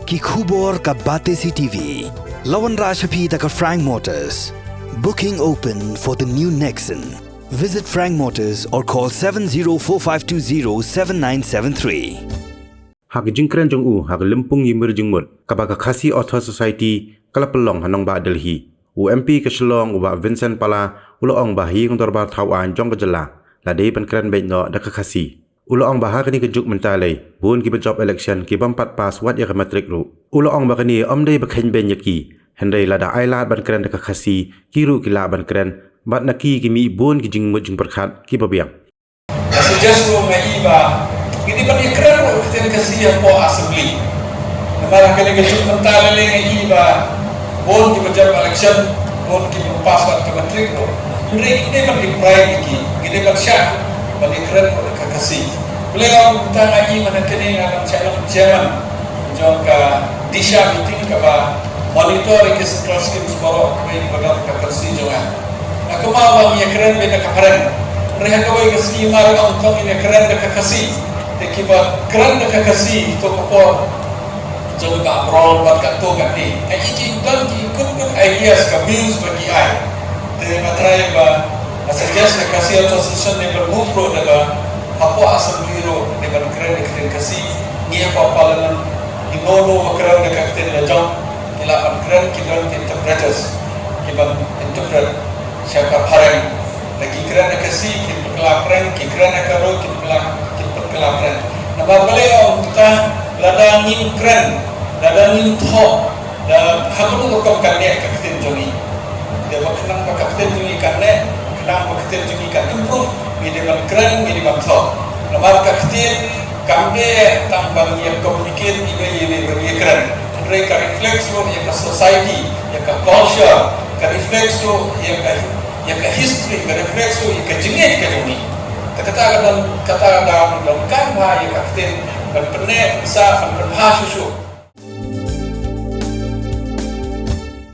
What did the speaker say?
ki khubor ka Bate CTV. Lawan Rashapi taka Frank Motors. Booking open for the new Nexon. Visit Frank Motors or call 7045207973. Hak jingkran jong u hak lempung yimur jengmut kabaga Khasi Author Society kalapelong hanong ba Delhi. UMP keselong uba Vincent Pala uloong bahi ng dorbar tawan jong kejela ladai penkran baik no dak Khasi. Uloong bahar kini kejuk mentalai bun ki job election ki bampat pas wat ya matrik ru. Uloong bakani omdai bakhen ben yaki hendai lada ailat penkran dak Khasi kiru kila penkran bat naki ki mi bun ki jingmut jing perkhat ki babiang. Suggest ro maiba ini bagi keren ro kita kasi po assembly. Namara kini kejuk mentalai iba bon ki job election bon ki pas wat ke matrik ro. Ini bagi pride ki ini bagsya bagi keren ro kasi. Beliau tentang lagi mana kini akan calon chairman jangka disha meeting kaba monitor ke central schemes baru kami bagal kasi jangan. Aku mau bagi keren beda keren. Mereka kawai ke skema orang untuk ini keren dekat kasi. Tekiba keren dekat kasi itu apa? Jadi tak perlu buat kantor kan ni. Ini dan ikut ideas views bagi I. Tapi matrai ba suggest kasi association ni bermove pro daga apa assembly ro ni keren dekat kasi. Ni apa parlimen inono keren dekat kita jom. Kila keren kita interpreters. Kita interpret siapa pareng. Lagi kerana kasi kita kelaparan, kita kerana karo kita kelaparan. Nama beliau kita ladangin keren, ladangin top, dan hakunu rokok kandek kapten Joni. Dia berkenang pak kapten Joni kandek, kenang pak kapten Joni kan improve, dia ban keren, dia ban top. Nama kapten kandek tambang yang communicate ini bagi keren. Mereka refleks lo yang ke society, yang ke culture, ke refleks lo yang ke history, ke refleksu, ke jengit ke dunia. Kata dalam kan yang kapten dan penek bisa berhasusu.